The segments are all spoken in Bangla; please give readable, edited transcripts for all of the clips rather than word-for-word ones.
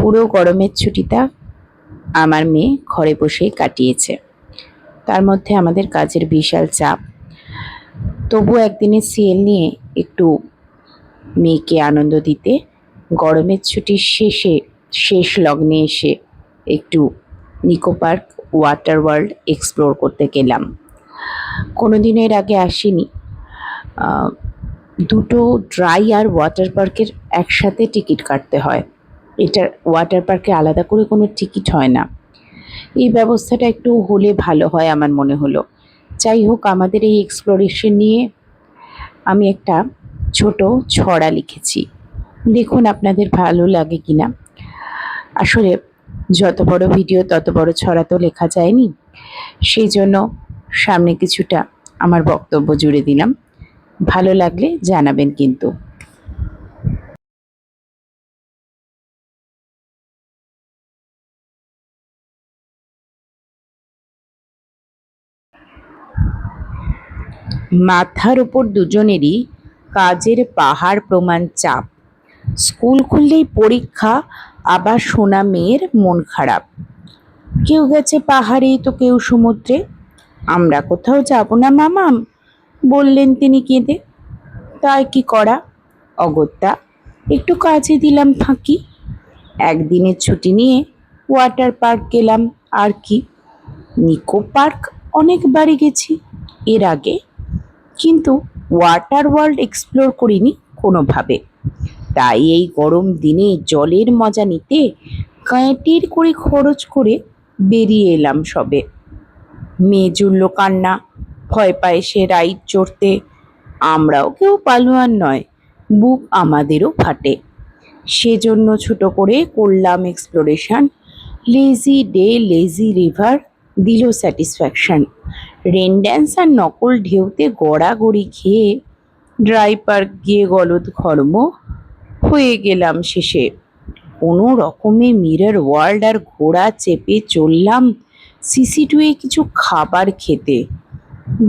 পুরো গরমের ছুটিটা আমার মেয়ে ঘরে বসেই কাটিয়েছে। তার মধ্যে আমাদের কাজের বিশাল চাপ। তবু একদিনের সিএল নিয়ে একটু মেয়েকে আনন্দ দিতে গরমের ছুটির শেষ লগ্নে এসে একটু Nicco Park Water World explore করতে গেলাম। কোনোদিনও এর আগে আসিনি। দুটো ড্রাই আর ওয়াটার পার্কের একসাথে টিকিট কাটতে হয়। এটার ওয়াটার পার্কে আলাদা করে কোনো টিকিট হয় না। এই ব্যবস্থাটা একটু হলে ভালো হয় আমার মনে হলো। যাই হোক, আমাদের এই এক্সপ্লোরেশন নিয়ে আমি একটা ছোট ছড়া লিখেছি, দেখুন আপনাদের ভালো লাগে কিনা। আসলে যত বড় ভিডিও তত বড় ছড়া তো লেখা যায়নি, সেই জন্য সামনে কিছুটা আমার বক্তব্য জুড়ে দিলাম। ভালো লাগলে জানাবেন কিন্তু। মাথার উপর দুজনেরই কাজের পাহাড় প্রমাণ চাপ। স্কুল খুললেই পরীক্ষা, আবার সোনা মেয়ের মন খারাপ। কেউ গেছে পাহাড়ে তো কেউ সমুদ্রে, আমরা কোথাও যাব না মামাম, বললেন তিনি কেঁদে। তাই কি করা, অগত্যা একটু কাজে দিলাম ফাঁকি। একদিনের ছুটি নিয়ে ওয়াটার পার্ক গেলাম। আর কি, নিকো পার্ক অনেকবারই গেছি এর আগে, কিন্তু ওয়াটার ওয়ার্ল্ড এক্সপ্লোর করিনি কোনোভাবে। তাই এই গরম দিনে জলের মজা নিতে কাঁটির করে খরচ করে বেরিয়ে এলাম সবে। মেয়ে জুড়ল কান্না, ভয় পায় সে রাইড চড়তে। আমরাও কেউ পালোয়ান নয়, বুক আমাদেরও ফাটে। সেজন্য ছোট করে করলাম exploration. Lazy day lazy river দিল স্যাটিসফ্যাকশন। রেন ড্যান্স আর নকল ঢেউতে গড়াগড়ি খেয়ে ড্রাই পার্ক গিয়ে গলদ ঘর্ম হয়ে গেলাম শেষে। কোনো রকমে মিরর ওয়ার্ল্ড আর ঘোড়া চেপে চললাম সিসি2-এ কিছু খাবার খেতে।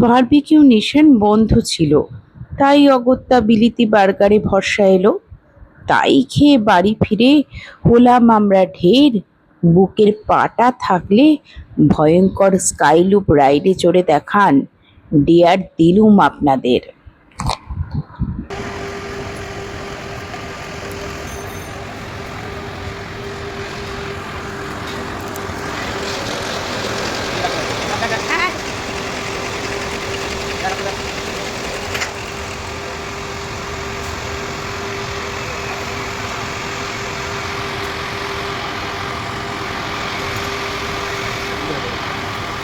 বারবিকিউ নেশন বন্ধ ছিল, তাই অগত্যা বিলিতি বার্গারে ভরসা এলো। তাই খেয়ে বাড়ি ফিরে হলাম আমরা ঢের। বুকের পাটা থাকলে ভয়ঙ্কর স্কাইলুপ রাইডে চড়ে দেখান, ডেয়ার দিলুম আপনাদের।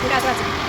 ঠিক আছে।